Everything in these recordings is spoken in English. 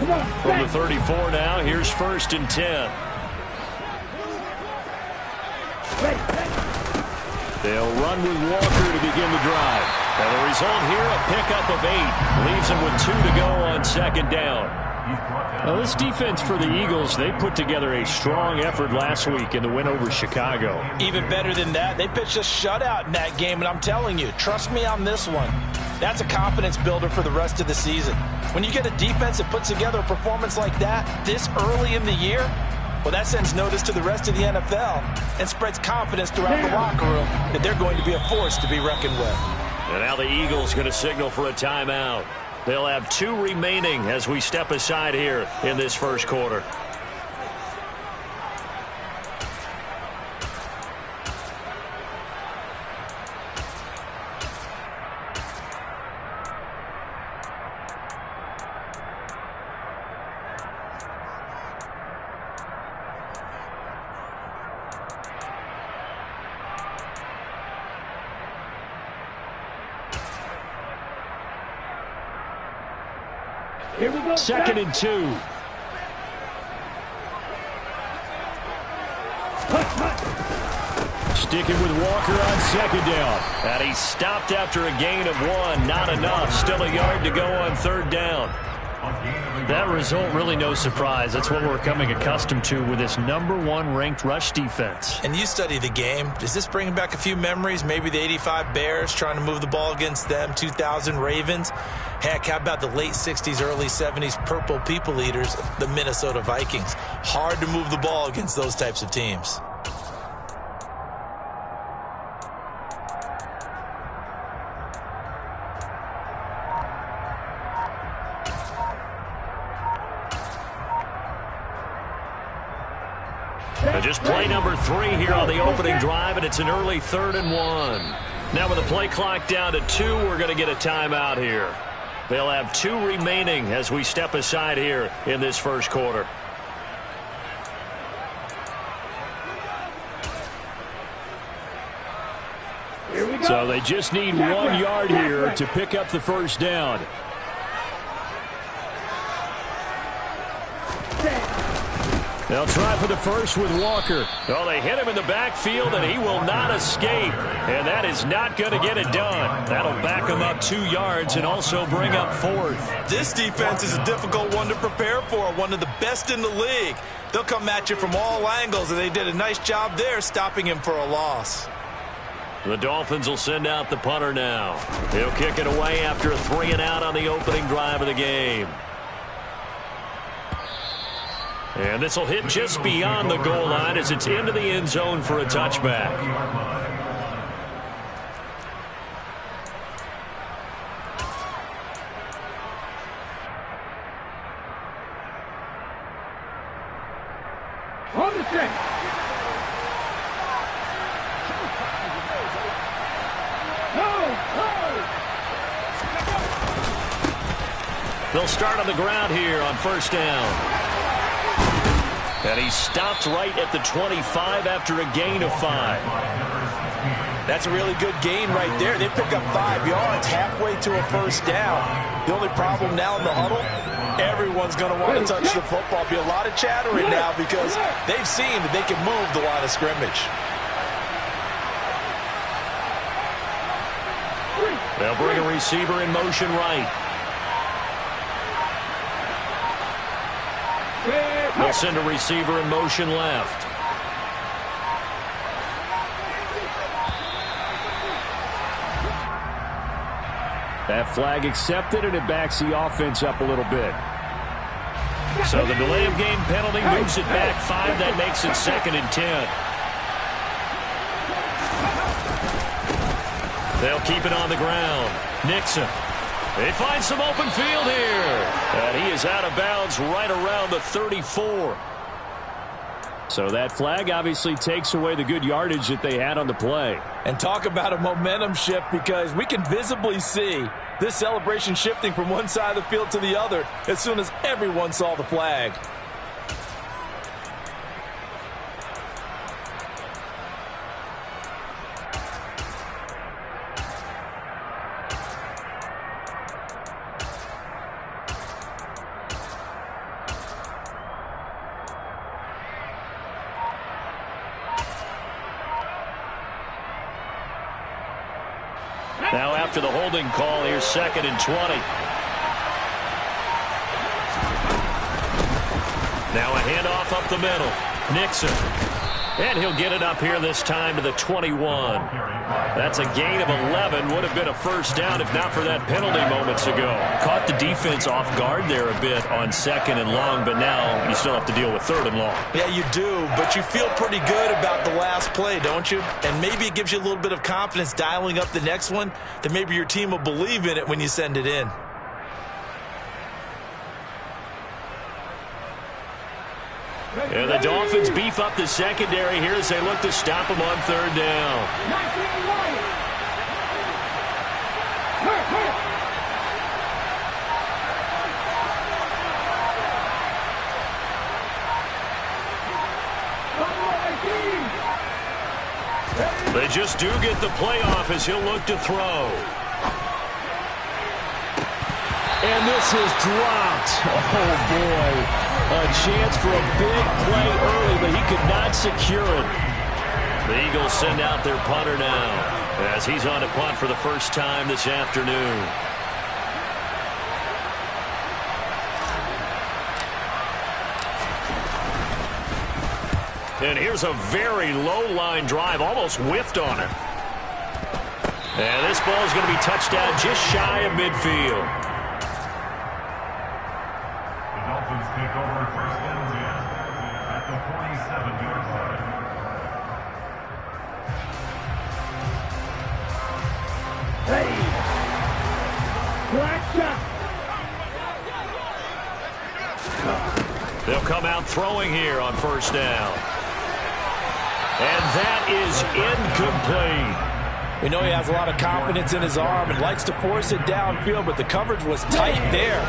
From the 34 now, here's 1st and 10. They'll run with Walker to begin the drive. And the result here, a pickup of 8. Leaves them with 2 to go on 2nd down. Well, this defense for the Eagles, they put together a strong effort last week in the win over Chicago. Even better than that, they pitched a shutout in that game, and I'm telling you, trust me on this one. That's a confidence builder for the rest of the season. When you get a defense that puts together a performance like that this early in the year, well, that sends notice to the rest of the NFL and spreads confidence throughout the locker room that they're going to be a force to be reckoned with. And now the Eagles going to signal for a timeout. They'll have 2 remaining as we step aside here in this first quarter. Here we go. 2nd and 2. Sticking with Walker on 2nd down. And he stopped after a gain of 1. Not enough. Still a yard to go on 3rd down. That result, really no surprise. That's what we're coming accustomed to with this #1 ranked rush defense. And you study the game. Does this bring back a few memories? Maybe the 85 Bears trying to move the ball against them, 2000 Ravens. Heck, how about the late 60s, early 70s Purple People Eaters, the Minnesota Vikings? Hard to move the ball against those types of teams. Just play number 3 here on the opening drive, and it's an early 3rd and 1. Now with the play clock down to 2, we're going to get a timeout here. They'll have 2 remaining as we step aside here in this first quarter. So they just need 1 yard here to pick up the 1st down. They'll try for the 1st with Walker. Oh, they hit him in the backfield, and he will not escape. And that is not going to get it done. That'll back him up 2 yards and also bring up 4th. This defense is a difficult one to prepare for, one of the best in the league. They'll come at you from all angles, and they did a nice job there stopping him for a loss. The Dolphins will send out the punter now. He'll kick it away after a 3 and out on the opening drive of the game. And this will hit just beyond the goal line as it's into the end zone for a touchback. On the track. They'll start on the ground here on 1st down. And he stopped right at the 25 after a gain of 5. That's a really good gain right there. They pick up 5 yards halfway to a 1st down. The only problem now in the huddle, everyone's going to want to touch the football. Be a lot of chattering now because they've seen that they can move the line of scrimmage. They'll bring a receiver in motion right. They'll send a receiver in motion left. That flag accepted, and it backs the offense up a little bit. So the delay of game penalty moves it back 5. That makes it 2nd and 10. They'll keep it on the ground. Nixon. They find some open field here. And he is out of bounds right around the 34. So that flag obviously takes away the good yardage that they had on the play. And talk about a momentum shift, because we can visibly see this celebration shifting from one side of the field to the other as soon as everyone saw the flag. Now after the holding call, here's 2nd and 20. Now a handoff up the middle. Nixon. And he'll get it up here this time to the 21. That's a gain of 11. Would have been a first down if not for that penalty moments ago. Caught the defense off guard there a bit on 2nd and long, but now you still have to deal with 3rd and long. Yeah, you do, but you feel pretty good about the last play, don't you? And maybe it gives you a little bit of confidence dialing up the next one, that maybe your team will believe in it when you send it in. And the Dolphins beef up the secondary here as they look to stop him on 3rd down. They just do get the playoff as he'll look to throw. And this is dropped. Oh, boy. A chance for a big play early, but he could not secure it. The Eagles send out their punter now as he's on to punt for the first time this afternoon. And here's a very low line drive, almost whiffed on it. And this ball is going to be touched down just shy of midfield. Take over 1st and 10 at the 47-yard line. Hey! Black shot! They'll come out throwing here on 1st down. And that is incomplete. We know he has a lot of confidence in his arm and likes to force it downfield, but the coverage was tight there.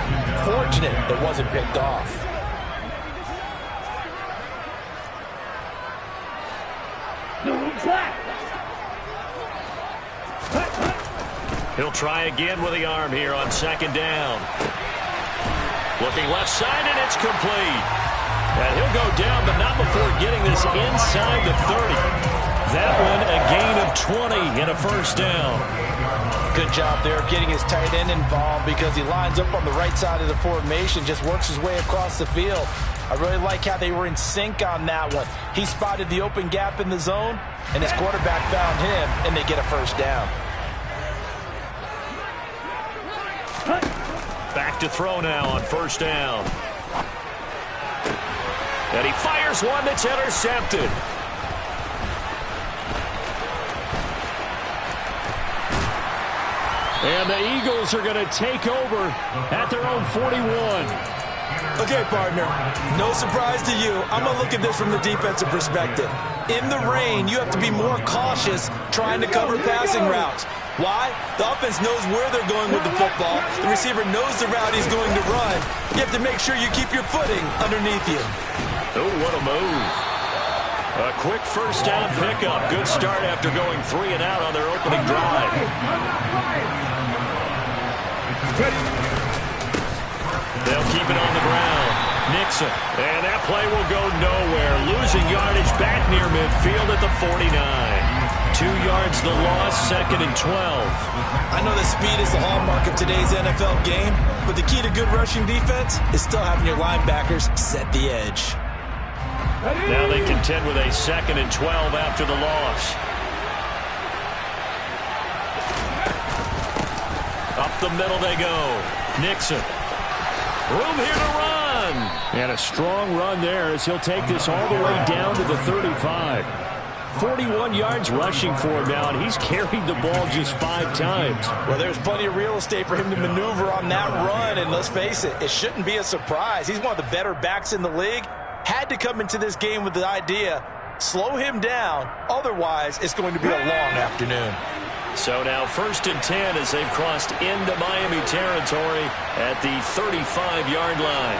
Fortunate it wasn't picked off. He'll try again with the arm here on 2nd down. Looking left side, and it's complete. And he'll go down, but not before getting this inside the 30. That one a gain of 20 and a 1st down. Good job there of getting his tight end involved because he lines up on the right side of the formation, just works his way across the field. I really like how they were in sync on that one. He spotted the open gap in the zone, and his quarterback found him, and they get a 1st down. Back to throw now on 1st down. And he fires one that's intercepted. And the Eagles are going to take over at their own 41. Okay, partner, no surprise to you. I'm going to look at this from the defensive perspective. In the rain, you have to be more cautious trying to cover passing routes. Why? The offense knows where they're going with the football. The receiver knows the route he's going to run. You have to make sure you keep your footing underneath you. Oh, what a move. A quick 1st down pickup. Good start after going 3 and out on their opening drive. They'll keep it on the ground. Nixon. And that play will go nowhere. Losing yardage back near midfield at the 49. 2 yards the loss, 2nd and 12. I know that speed is the hallmark of today's NFL game, but the key to good rushing defense is still having your linebackers set the edge. Now they contend with a 2nd and 12 after the loss. Up the middle they go. Nixon. Room here to run. And a strong run there as he'll take this all the way down to the 35. 41 yards rushing for him now, and he's carried the ball just 5 times. Well, there's plenty of real estate for him to maneuver on that run, and let's face it, it shouldn't be a surprise. He's one of the better backs in the league. Had to come into this game with the idea, slow him down, otherwise it's going to be a long afternoon. So now 1st and 10 as they've crossed into Miami territory at the 35-yard line.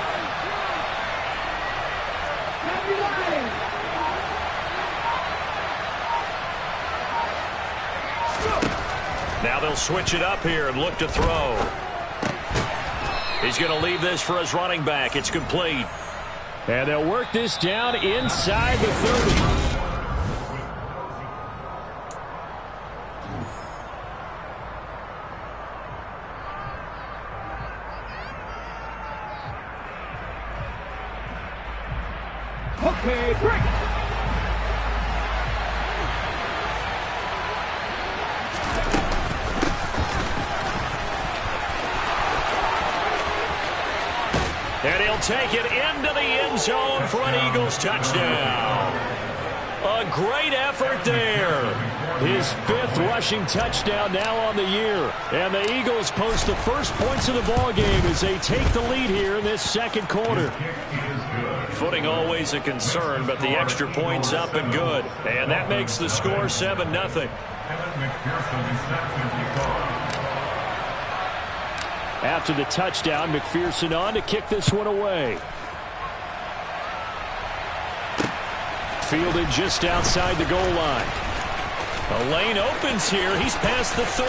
Now they'll switch it up here and look to throw. He's going to leave this for his running back. It's complete. And they'll work this down inside the 30. Okay, break. And he'll take it into the end zone for an Eagles touchdown. A great effort there. His 5th rushing touchdown now on the year. And the Eagles post the first points of the ball game as they take the lead here in this second quarter. Footing always a concern, but the extra point's up and good. And that makes the score 7-0. After the touchdown, McPherson on to kick this one away. Fielded just outside the goal line. A lane opens here. He's past the 30.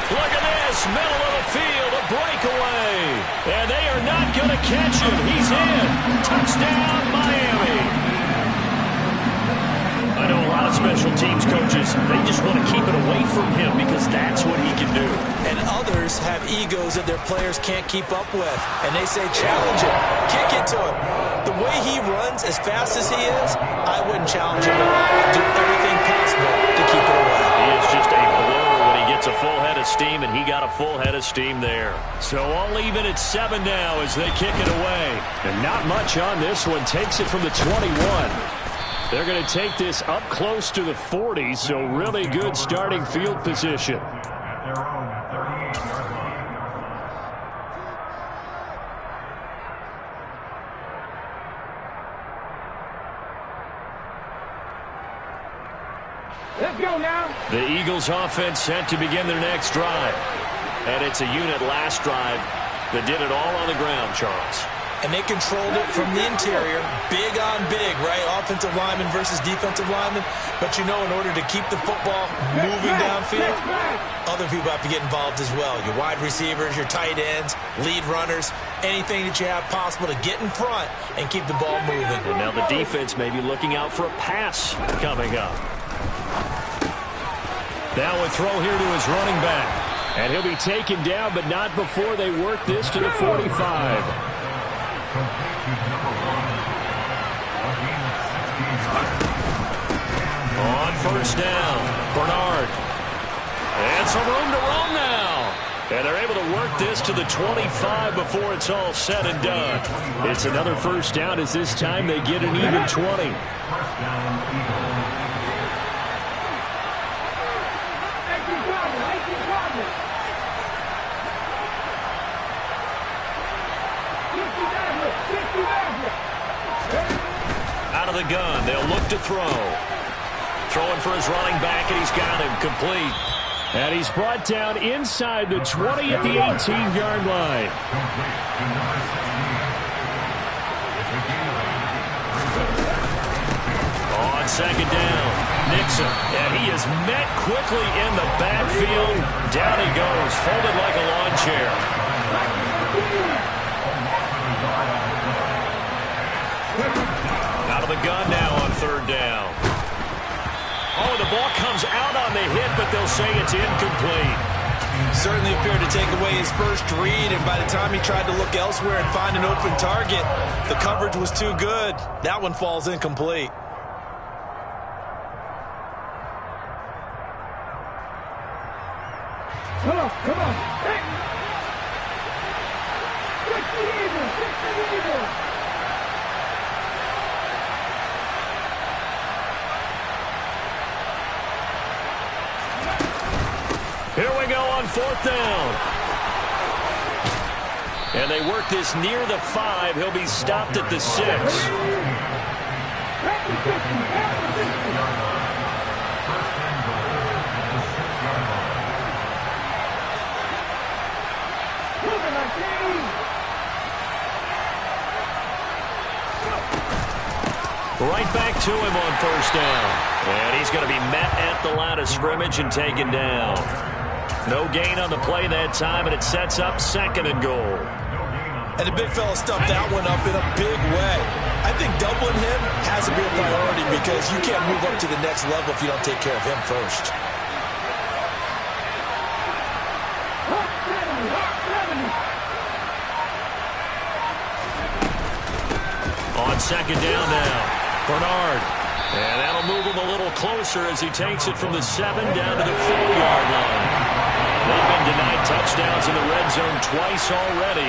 Look at this. Middle of the field. A breakaway. And they are not going to catch him. He's in. Touchdown, Miami. I know a lot of special teams coaches, they just want to keep it away from him because that's what he can do. And others have egos that their players can't keep up with. And they say, challenge him. Kick it to him. The way he runs as fast as he is, I wouldn't challenge him at all. I'd do everything possible to keep it away. He is just a blur when he gets a full head of steam, and he got a full head of steam there. So all even at 7 now as they kick it away. And not much on this one. Takes it from the 21. They're going to take this up close to the 40, so really good starting field position. Let's go now. The Eagles offense set to begin their next drive. And it's a unit last drive that did it all on the ground, Charles. And they controlled it from the interior, big on big, right? Offensive lineman versus defensive lineman. But you know, in order to keep the football moving downfield, other people have to get involved as well. Your wide receivers, your tight ends, lead runners, anything that you have possible to get in front and keep the ball moving. And now the defense may be looking out for a pass coming up. Now a throw here to his running back. And he'll be taken down, but not before they work this to the 45. On first down, Bernard. And some room to run now. And they're able to work this to the 25 before it's all said and done. It's another first down as this time they get an even 20. Out of the gun, they'll look to throw. Throwing for his running back, and he's got him complete. And he's brought down inside the 20 at the 18-yard line. On second down, Nixon. And he is met quickly in the backfield. Down he goes, folded like a lawn chair. Out of the gun now on third down. Oh, the ball comes out on the hit, but they'll say it's incomplete. Certainly appeared to take away his first read, and by the time he tried to look elsewhere and find an open target, the coverage was too good. That one falls incomplete. Come on, come on. Hey. Fix the Eagles, fix the Eagles. Here we go on fourth down. And they work this near the 5. He'll be stopped at the 6. Right back to him on first down. And he's going to be met at the line of scrimmage and taken down. No gain on the play that time, and it sets up second and goal. And the big fella stuffed that one up in a big way. I think doubling him has to be a priority because you can't move up to the next level if you don't take care of him first. On second down now, Bernard. And that'll move him a little closer as he takes it from the 7 down to the 4-yard line. They've been denied touchdowns in the red zone twice already.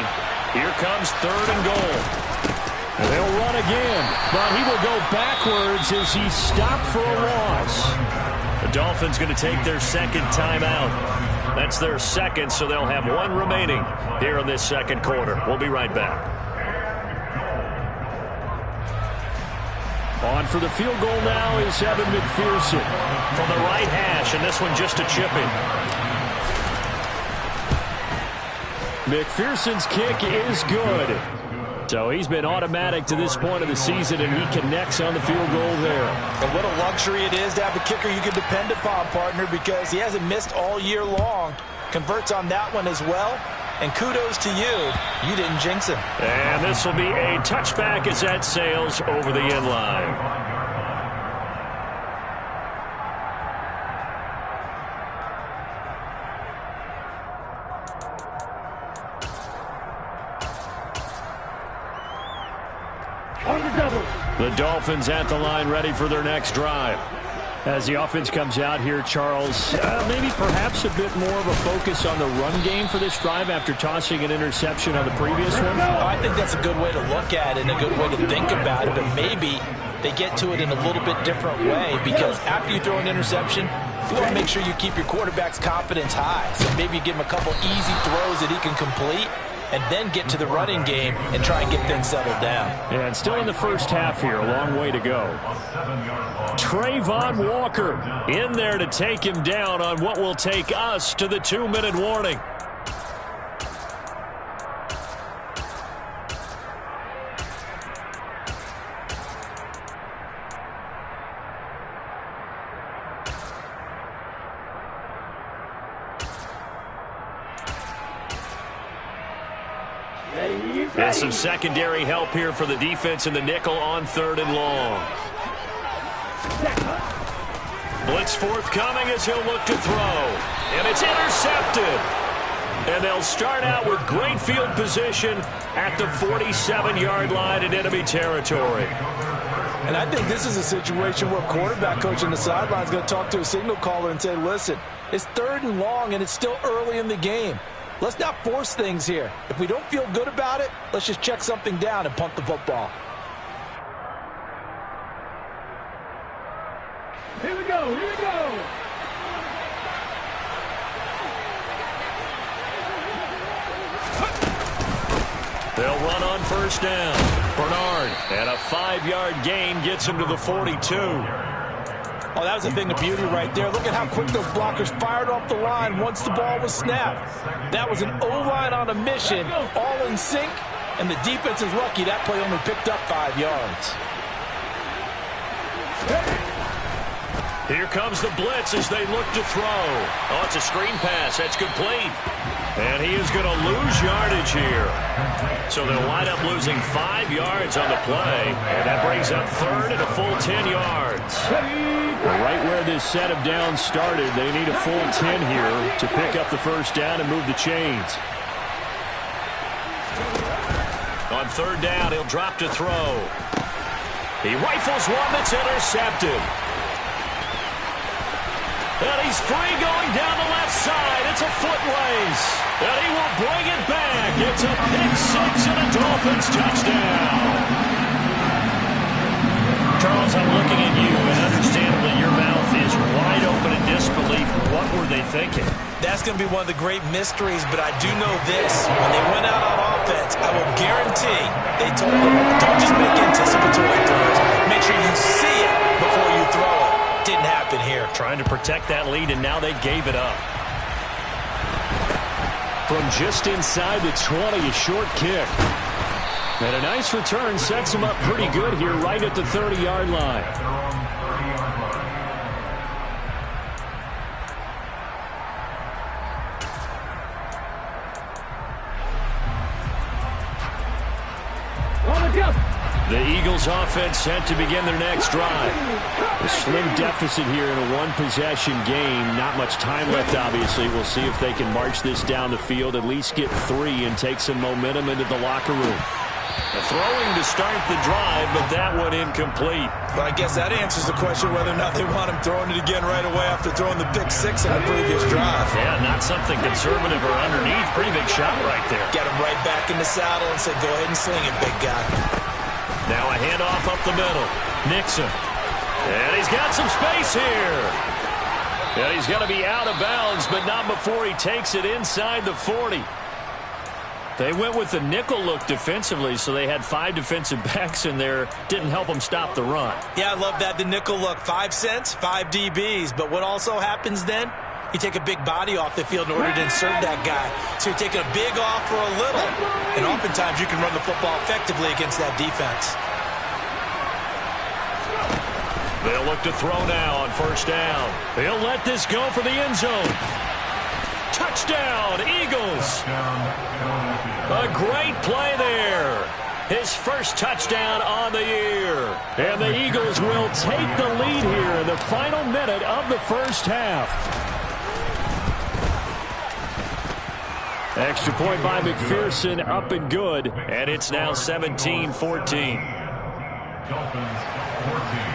Here comes 3rd and goal. They'll run again, but he will go backwards as he's stopped for a loss. The Dolphins going to take their second timeout. That's their second, so they'll have 1 remaining here in this second quarter. We'll be right back. On for the field goal now is Evan McPherson from the right hash, and this one just a chip-in. McPherson's kick is good. So he's been automatic to this point of the season, and he connects on the field goal there. And what a luxury it is to have a kicker you can depend upon, partner, because he hasn't missed all year long. Converts on that one as well. And kudos to you. You didn't jinx him. And this will be a touchback as that sails over the end line. The Dolphins at the line ready for their next drive. As the offense comes out here, Charles, maybe perhaps a bit more of a focus on the run game for this drive after tossing an interception on the previous one? I think that's a good way to look at it and a good way to think about it, but maybe they get to it in a little bit different way, because after you throw an interception, you want to make sure you keep your quarterback's confidence high. So maybe you give him a couple easy throws that he can complete, and then get to the running game and try and get things settled down. And still in the first half here, a long way to go. Trayvon Walker in there to take him down on what will take us to the 2-minute warning. And some secondary help here for the defense in the nickel on 3rd and long. Blitz forthcoming as he'll look to throw. And it's intercepted. And they'll start out with great field position at the 47-yard line in enemy territory. And I think this is a situation where quarterback coach on the sideline is going to talk to a signal caller and say, listen, it's 3rd and long and it's still early in the game. Let's not force things here. If we don't feel good about it, let's just check something down and punt the football. Here we go, here we go. They'll run on 1st down. Bernard, and a 5-yard gain gets him to the 42. Oh, that was a thing of beauty right there. Look at how quick those blockers fired off the line once the ball was snapped. That was an O-line on a mission, all in sync, and the defense is lucky that play only picked up 5 yards. Here comes the blitz as they look to throw. Oh, it's a screen pass. That's complete. And he is going to lose yardage here. So they'll wind up losing 5 yards on the play. And that brings up 3rd and a full 10 yards. Right where this set of downs started, they need a full 10 here to pick up the 1st down and move the chains. On 3rd down, he'll drop to throw. He rifles one that's intercepted. And he's free going down the left side. It's a foot race. And he will bring it back. It's a pick-6 and a Dolphins touchdown. Charles, I'm looking at you, and understandably your mouth is wide open in disbelief. What were they thinking? That's going to be one of the great mysteries, but I do know this. When they went out on offense, I will guarantee they told them, don't just make anticipatory throws. Make sure you see it before you throw it. Didn't happen here. Trying to protect that lead, and now they gave it up. From just inside the 20, a short kick. And a nice return sets him up pretty good here right at the 30-yard line. The Eagles offense set to begin their next drive. A slim deficit here in a one-possession game. Not much time left, obviously. We'll see if they can march this down the field, at least get 3 and take some momentum into the locker room. Throwing to start the drive, but that one incomplete. Well, I guess that answers the question whether or not they want him throwing it again right away after throwing the pick six on the previous drive. Yeah, not something conservative or underneath. Pretty big shot right there. Get him right back in the saddle and say, go ahead and sling it, big guy. Now a handoff up the middle. Nixon. And he's got some space here. And he's going to be out of bounds, but not before he takes it inside the 40. They went with the nickel look defensively, so they had 5 defensive backs in there. Didn't help them stop the run. Yeah, I love that, the nickel look. 5 cents, 5 DBs. But what also happens then? You take a big body off the field in order to insert that guy. So you're taking a big off for a little. And oftentimes you can run the football effectively against that defense. They'll look to throw now on first down. He'll let this go for the end zone. Touchdown, Eagles. A great play there. His first touchdown on the year. And the Eagles will take the lead here in the final minute of the first half. Extra point by McPherson, up and good. And it's now 17-14. Dolphins 14.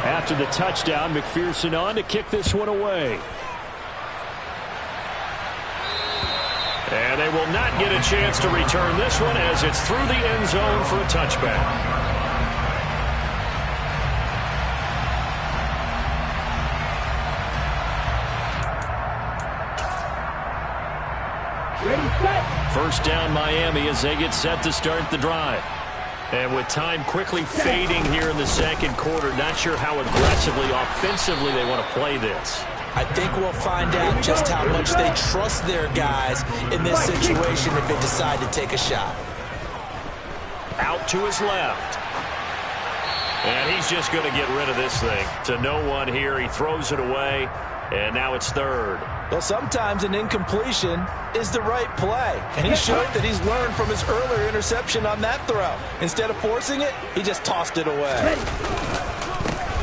After the touchdown, McPherson on to kick this one away. And they will not get a chance to return this one as it's through the end zone for a touchback. First down Miami as they get set to start the drive. And with time quickly fading here in the second quarter, not sure how aggressively, offensively they want to play this. I think we'll find out just how much they trust their guys in this situation if they decide to take a shot. Out to his left. And he's just going to get rid of this thing. To no one here. He throws it away. And now it's third. Well, sometimes an incompletion is the right play. And he showed that he's learned from his earlier interception on that throw. Instead of forcing it, he just tossed it away.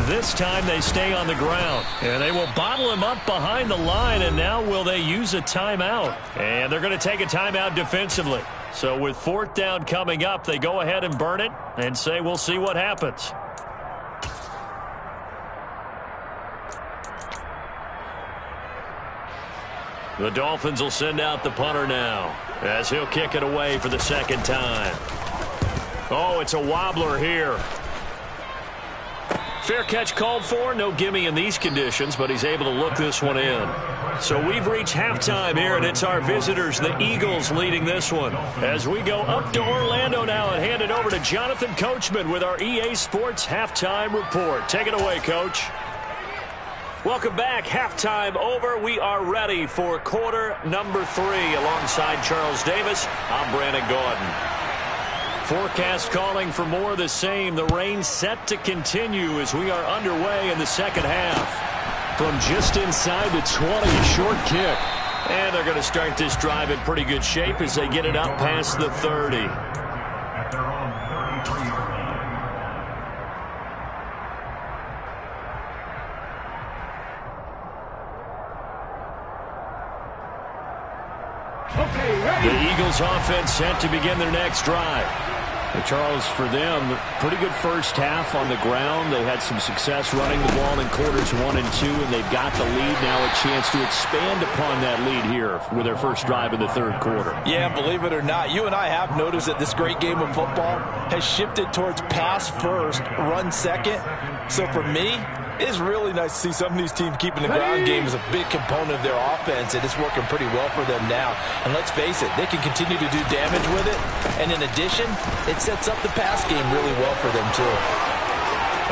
This time they stay on the ground. And they will bottle him up behind the line. And now will they use a timeout? And they're going to take a timeout defensively. So with fourth down coming up, they go ahead and burn it and say we'll see what happens. The Dolphins will send out the punter now as he'll kick it away for the second time. Oh, it's a wobbler here. Fair catch called for. No gimme in these conditions, but he's able to look this one in. So we've reached halftime here, and it's our visitors, the Eagles, leading this one. As we go up to Orlando now and hand it over to Jonathan Coachman with our EA Sports Halftime Report. Take it away, Coach. Welcome back. Halftime over. We are ready for quarter number 3. Alongside Charles Davis, I'm Brandon Gordon. Forecast calling for more of the same. The rain set to continue as we are underway in the second half. From just inside the 20, a short kick. And they're going to start this drive in pretty good shape as they get it up past the 30. At their own 33-yard line. The Eagles offense set to begin their next drive. Charles, for them, pretty good first half on the ground. They had some success running the ball in quarters 1 and 2, and they've got the lead now, a chance to expand upon that lead here with their first drive in the third quarter. Yeah, believe it or not, you and I have noticed that this great game of football has shifted towards pass first, run second. So for me, it's really nice to see some of these teams keeping the ground game as a big component of their offense, and it's working pretty well for them now. And let's face it, they can continue to do damage with it. And in addition, it sets up the pass game really well for them, too.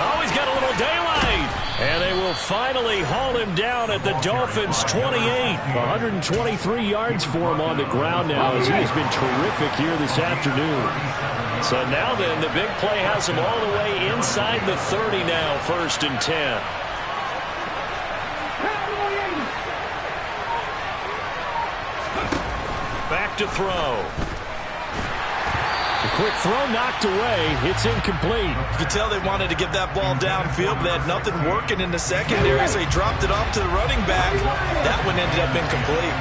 Oh, he's got a little daylight. And they will finally haul him down at the Dolphins' 28. 123 yards for him on the ground now as he has been terrific here this afternoon. So now then, the big play has him all the way inside the 30 now, 1st and 10. Back to throw. The quick throw knocked away. It's incomplete. You could tell they wanted to get that ball downfield, but they had nothing working in the secondary, so he dropped it off to the running back. That one ended up incomplete.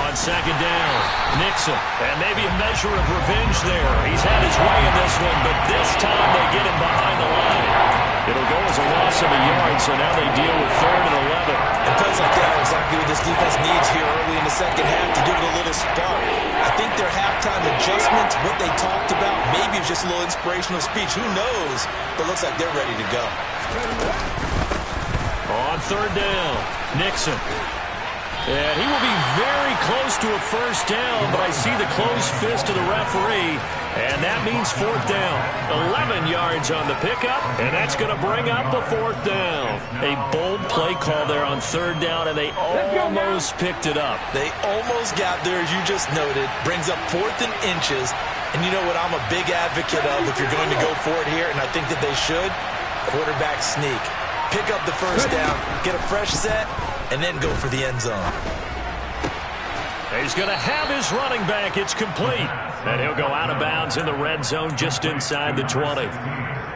On second down, Nixon. And maybe a measure of revenge there. He's had his way in this one, but this time they get him behind the line. It'll go as a loss of a yard, so now they deal with 3rd and 11. And plays like that are exactly what this defense needs here early in the second half to give it a little spark. I think their halftime adjustments, what they talked about, maybe it's just a little inspirational speech. Who knows? But it looks like they're ready to go. On 3rd down, Nixon. And he will be very close to a first down, but I see the closed fist of the referee, and that means 4th down. 11 yards on the pickup, and that's going to bring up a 4th down. A bold play call there on 3rd down, and they almost picked it up. They almost got there, as you just noted. Brings up 4th and inches. And you know what I'm a big advocate of if you're going to go for it here, and I think that they should? Quarterback sneak. Pick up the first down, get a fresh set, and then go for the end zone. He's going to have his running back. It's complete. And he'll go out of bounds in the red zone just inside the 20.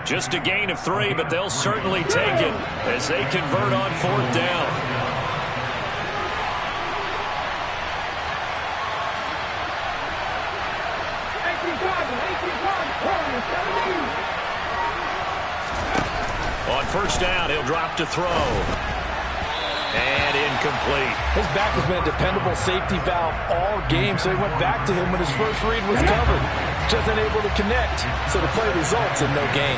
Just a gain of 3, but they'll certainly take it as they convert on 4th down. On 1st down, he'll drop to throw. And incomplete. His back has been a dependable safety valve all game, so he went back to him when his first read was covered. Just unable to connect, so the play results in no gain.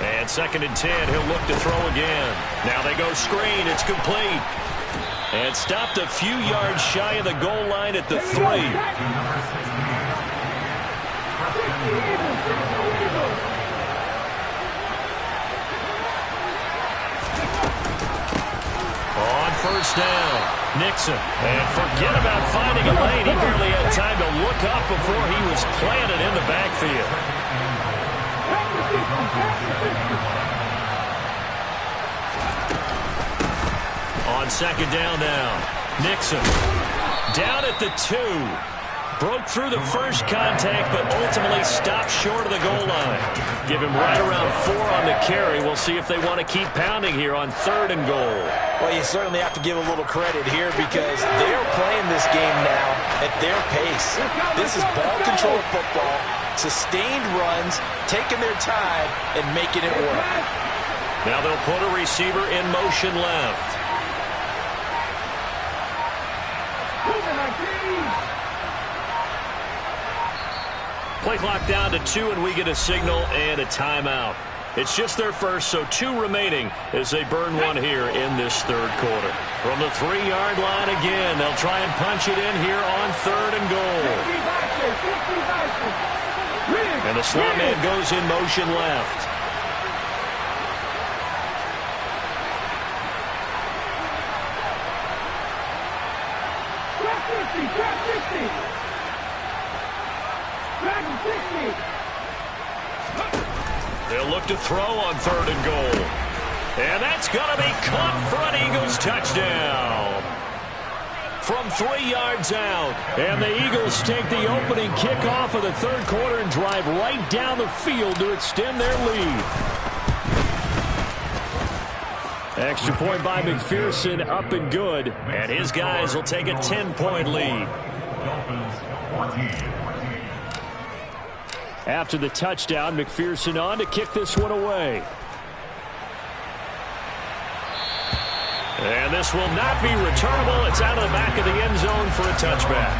And 2nd and 10, he'll look to throw again. Now they go screen, it's complete. And stopped a few yards shy of the goal line at the 3. On 1st down, Nixon. And forget about finding a lane. He barely had time to look up before he was planted in the backfield. On 2nd down now, Nixon down at the 2. Broke through the first contact, but ultimately stopped short of the goal line. Give him right around 4 on the carry. We'll see if they want to keep pounding here on 3rd and goal. Well, you certainly have to give a little credit here because they're playing this game now at their pace. This is ball control football, sustained runs, taking their time, and making it work. Now they'll put a receiver in motion left. Play clock down to 2, and we get a signal and a timeout. It's just their first, so 2 remaining as they burn one here in this 3rd quarter. From the 3-yard line again, they'll try and punch it in here on 3rd and goal. And the slot man goes in motion left. They'll look to throw on 3rd and goal. And that's going to be caught for an Eagles touchdown. From 3 yards out. And the Eagles take the opening kickoff of the 3rd quarter and drive right down the field to extend their lead. Extra point by McPherson, up and good. And his guys will take a 10-point lead. After the touchdown, McPherson on to kick this one away. And this will not be returnable. It's out of the back of the end zone for a touchback.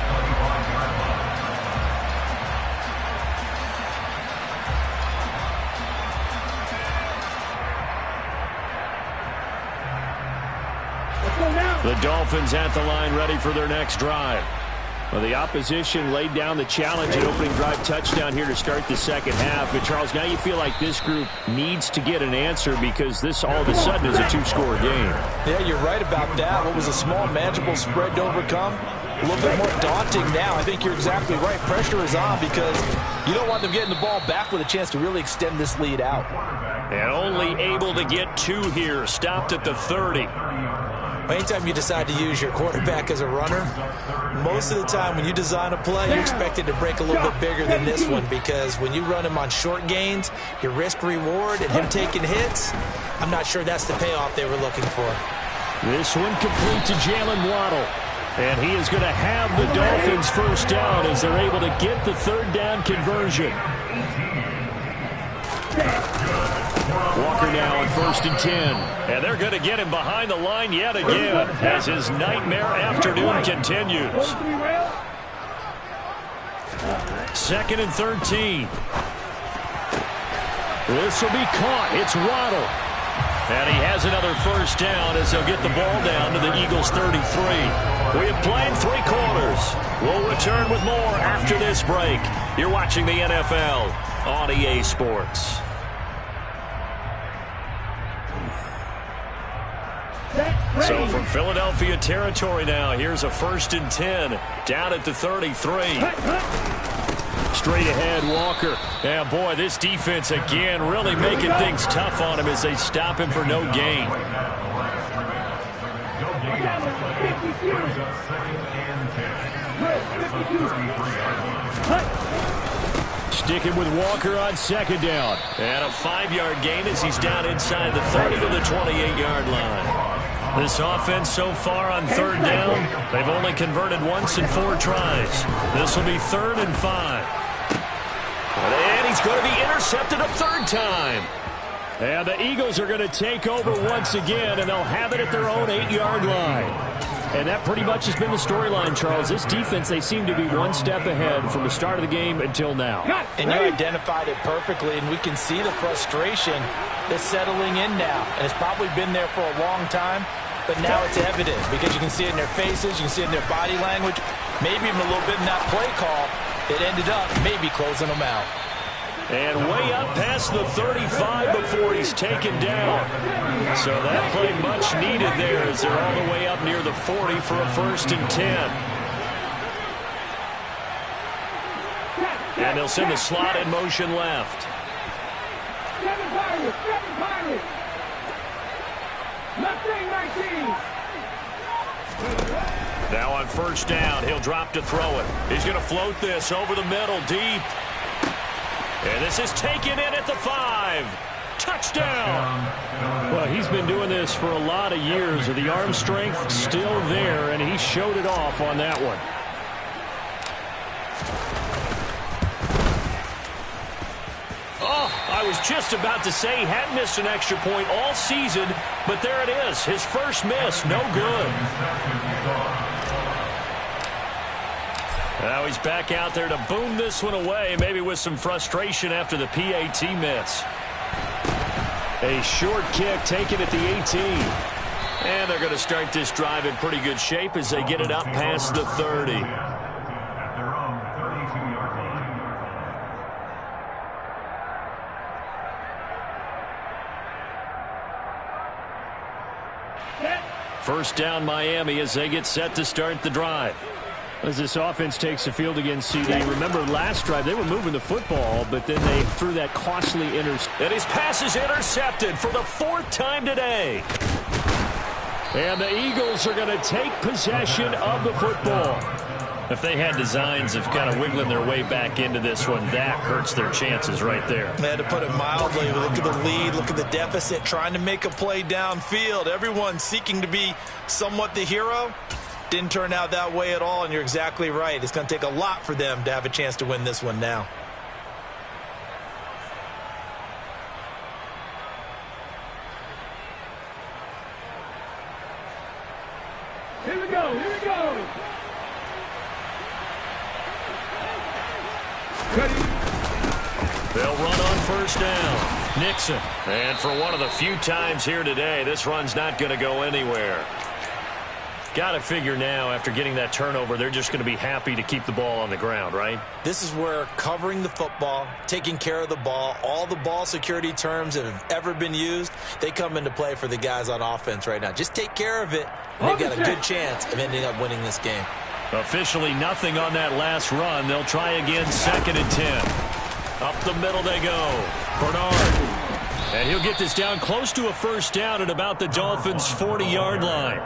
The Dolphins at the line ready for their next drive. Well, the opposition laid down the challenge at opening drive touchdown here to start the second half. But, Charles, now you feel like this group needs to get an answer because this all of a sudden is a 2-score game. Yeah, you're right about that. What was a small, manageable spread to overcome? A little bit more daunting now. I think you're exactly right. Pressure is on because you don't want them getting the ball back with a chance to really extend this lead out. And only able to get 2 here. Stopped at the 30. Anytime you decide to use your quarterback as a runner, most of the time when you design a play, you expect it to break a little bit bigger than this one, because when you run him on short gains, your risk-reward and him taking hits, I'm not sure that's the payoff they were looking for. This one complete to Jalen Waddle. And he is going to have the Dolphins first down as they're able to get the third down conversion. Walker now on 1st and 10. And they're going to get him behind the line yet again as his nightmare afternoon continues. 2nd and 13. This will be caught. It's Waddle. And he has another first down as they'll get the ball down to the Eagles 33. We have played 3 quarters. We'll return with more after this break. You're watching the NFL on EA Sports. So from Philadelphia territory now, here's a 1st and 10 down at the 33. Straight ahead, Walker. Yeah, boy, this defense again really making things tough on him as they stop him for no gain. Sticking with Walker on 2nd down. And a 5-yard gain as he's down inside the 30 to the 28-yard line. This offense so far on 3rd down, they've only converted once in 4 tries. This will be 3rd and 5. And he's going to be intercepted a 3rd time. And the Eagles are going to take over once again, and they'll have it at their own 8-yard line. And that pretty much has been the storyline, Charles. This defense, they seem to be one step ahead from the start of the game until now. And you identified it perfectly, and we can see the frustration that's settling in now. And it's probably been there for a long time, but now it's evident because you can see it in their faces, you can see it in their body language, maybe even a little bit in that play call that ended up maybe closing them out. And way up past the 35 before he's taken down. So that play much needed there as they're all the way up near the 40 for a 1st and 10. And they'll send the slot in motion left. Now on 1st down, he'll drop to throw it. He's going to float this over the middle, deep. And this is taken in at the 5. Touchdown! Well, he's been doing this for a lot of years. The arm strength still there, and he showed it off on that one. Oh, I was just about to say he hadn't missed an extra point all season, but there it is. His first miss, no good. Now he's back out there to boom this one away, maybe with some frustration after the PAT miss. A short kick taken at the 18. And they're going to start this drive in pretty good shape as they get it up past the 30. At their own 32-yard line. First down Miami as they get set to start the drive. As this offense takes the field against CD. Remember last drive, they were moving the football, but then they threw that costly interception. And his pass is intercepted for the 4th time today. And the Eagles are going to take possession of the football. If they had designs of kind of wiggling their way back into this one, that hurts their chances right there. They had to put it mildly. Look at the lead, look at the deficit, trying to make a play downfield. Everyone seeking to be somewhat the hero. Didn't turn out that way at all, and you're exactly right. It's going to take a lot for them to have a chance to win this one now. Here we go, here we go. They'll run on 1st down. Nixon. And for one of the few times here today, this run's not going to go anywhere. Got to figure now, after getting that turnover, they're just going to be happy to keep the ball on the ground, right? This is where covering the football, taking care of the ball, all the ball security terms that have ever been used, they come into play for the guys on offense right now. Just take care of it, and they've got a good chance of ending up winning this game. Officially nothing on that last run. They'll try again, 2nd and 10. Up the middle they go. Bernard. And he'll get this down close to a 1st down at about the Dolphins' 40-yard line.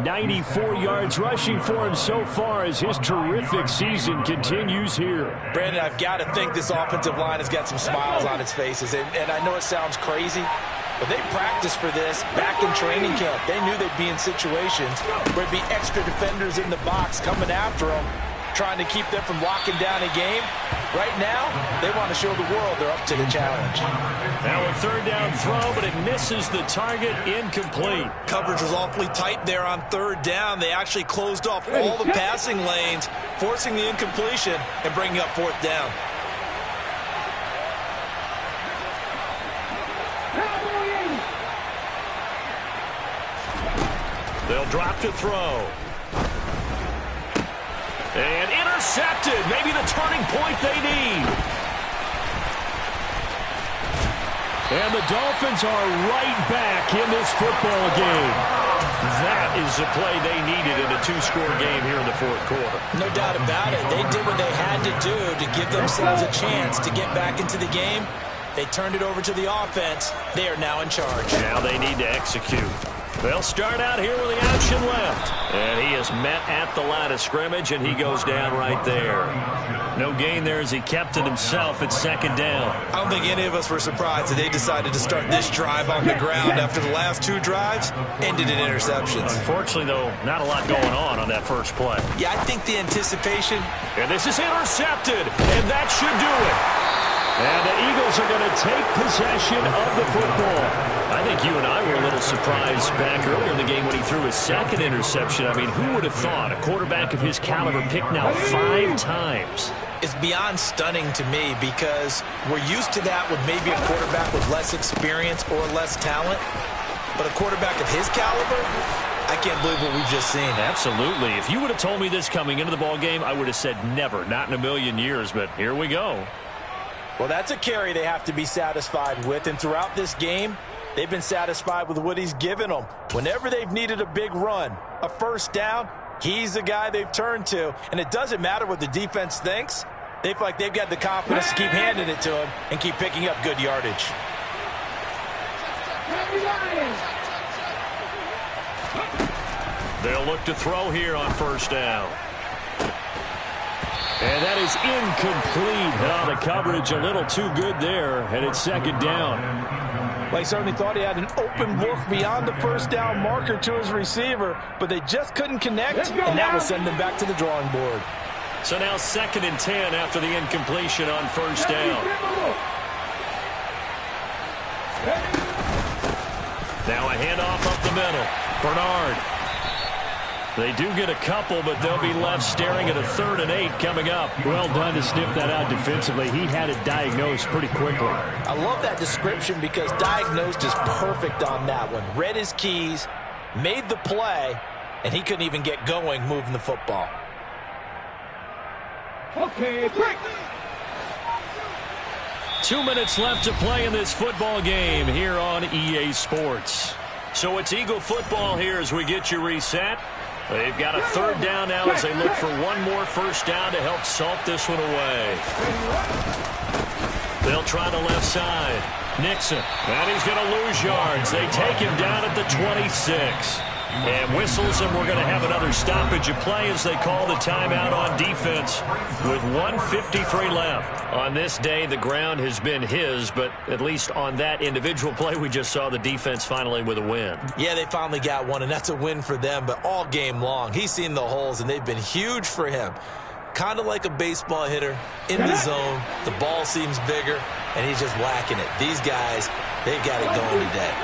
94 yards rushing for him so far as his terrific season continues here. Brandon, I've got to think this offensive line has got some smiles on its faces. And I know it sounds crazy, but they practiced for this back in training camp. They knew they'd be in situations where there'd be extra defenders in the box coming after them, trying to keep them from locking down a game. Right now, they want to show the world they're up to the challenge. Now a third down throw, but it misses the target, incomplete. Coverage was awfully tight there on third down. They actually closed off all the passing lanes, forcing the incompletion and bringing up fourth down. They'll drop to throw. And intercepted. Maybe the turning point they need. And the Dolphins are right back in this football game. That is the play they needed in a two-score game here in the fourth quarter. No doubt about it. They did what they had to do to give themselves a chance to get back into the game. They turned it over to the offense. They are now in charge. Now they need to execute. They'll start out here with the option left. And he is met at the line of scrimmage, and he goes down right there. No gain there as he kept it himself at second down. I don't think any of us were surprised that they decided to start this drive on the ground after the last two drives ended in interceptions. Unfortunately, though, not a lot going on that first play. Yeah, I think the anticipation. And this is intercepted, and that should do it. And the Eagles are going to take possession of the football. I think you and I were a little surprised back earlier in the game when he threw his second interception. I mean, who would have thought a quarterback of his caliber picked now 5 times? It's beyond stunning to me because we're used to that with maybe a quarterback with less experience or less talent. But a quarterback of his caliber, I can't believe what we've just seen. Absolutely. If you would have told me this coming into the ball game, I would have said never, not in a million years. But here we go. Well, that's a carry they have to be satisfied with. And throughout this game, they've been satisfied with what he's given them. Whenever they've needed a big run, a first down, he's the guy they've turned to. And it doesn't matter what the defense thinks. They feel like they've got the confidence to keep handing it to him and keep picking up good yardage. They'll look to throw here on first down. And that is incomplete. Oh, the coverage a little too good there, and it's second down. Well, he certainly thought he had an open look beyond the first down marker to his receiver, but they just couldn't connect, and that will send them back to the drawing board. So now 2nd and 10 after the incompletion on first down. Now a handoff up the middle. Bernard. They do get a couple, but they'll be left staring at a 3rd and 8 coming up. Well done to sniff that out defensively. He had it diagnosed pretty quickly. I love that description because diagnosed is perfect on that one. Read his keys, made the play, and he couldn't even get going moving the football. Okay, break. 2 minutes left to play in this football game here on EA Sports. So it's Eagle football here as we get you reset. They've got a 3rd down now as they look for one more first down to help salt this one away. They'll try the left side. Nixon. And he's going to lose yards. They take him down at the 26. And whistles, and we're going to have another stoppage of play as they call the timeout on defense with 1:53 left. On this day, the ground has been his, but at least on that individual play, we just saw the defense finally with a win. Yeah, they finally got one, and that's a win for them, but all game long, he's seen the holes, and they've been huge for him. Kind of like a baseball hitter in the zone. The ball seems bigger, and he's just whacking it. These guys, they've got it going today.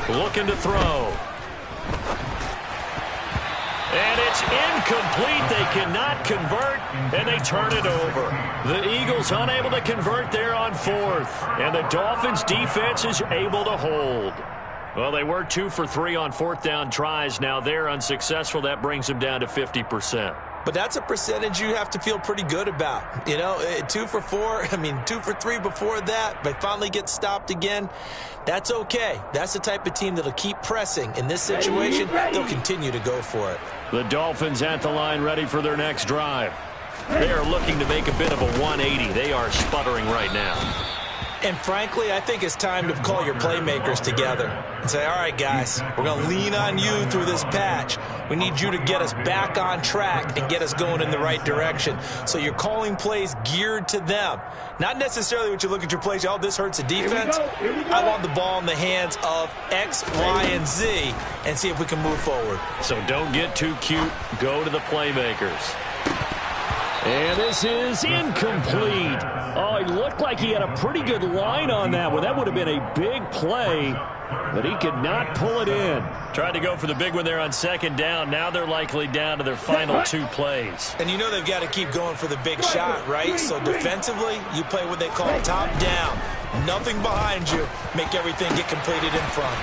Looking to throw. And it's incomplete. They cannot convert, and they turn it over. The Eagles unable to convert there on 4th, and the Dolphins defense is able to hold. Well, they were 2 for 3 on 4th down tries. Now they're unsuccessful. That brings them down to 50%. But that's a percentage you have to feel pretty good about. You know, 2 for 4, 2 for 3 before that, but finally get stopped again. That's okay. That's the type of team that'll keep pressing. In this situation, they'll continue to go for it. The Dolphins at the line ready for their next drive. They are looking to make a bit of a 180. They are sputtering right now. And frankly, I think it's time to call your playmakers together and say, all right, guys, we're going to lean on you through this patch. We need you to get us back on track and get us going in the right direction. So you're calling plays geared to them. Not necessarily what you look at your plays, oh, this hurts the defense. I want the ball in the hands of X, Y, and Z and see if we can move forward. So don't get too cute. Go to the playmakers. And this is incomplete. Oh, he looked like he had a pretty good line on that one. That would have been a big play, but he could not pull it in. Tried to go for the big one there on second down. Now they're likely down to their final 2 plays. And you know they've got to keep going for the big shot, right? So defensively, you play what they call top down. Nothing behind you. Make everything get completed in front.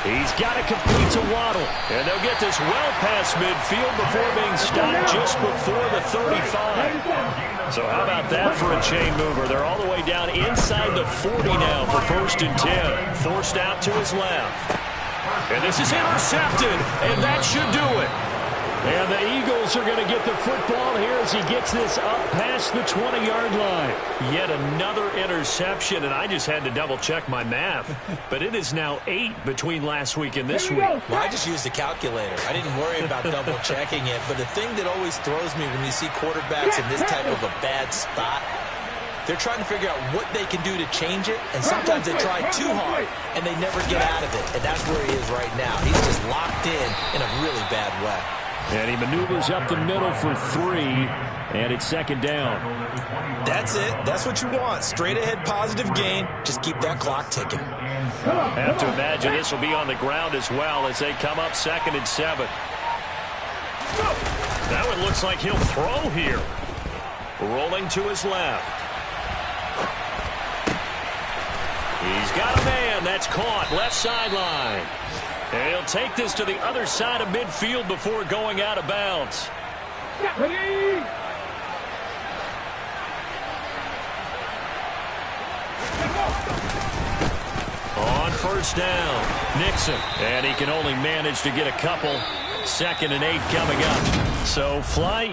He's got to complete to Waddle. And they'll get this well past midfield before being stopped just before the 35. So how about that for a chain mover? They're all the way down inside the 40 now for 1st and 10. Forced out to his left. And this is intercepted. And that should do it. And the Eagles are going to get the football here as he gets this up past the 20-yard line. Yet another interception, and I just had to double-check my math. But it is now 8 between last week and this week. Well, I just used a calculator. I didn't worry about double-checking it. But the thing that always throws me when you see quarterbacks in this type of a bad spot, they're trying to figure out what they can do to change it, and sometimes they try too hard, and they never get out of it. And that's where he is right now. He's just locked in a really bad way. And he maneuvers up the middle for 3, and it's 2nd down. That's it. That's what you want. Straight ahead positive gain. Just keep that clock ticking. Have to imagine this will be on the ground as well as they come up 2nd and 7. That one looks like he'll throw here. Rolling to his left. He's got a man. That's caught. Left sideline. And he'll take this to the other side of midfield before going out of bounds. On 1st down, Nixon. And he can only manage to get a couple. 2nd and 8 coming up. So fly.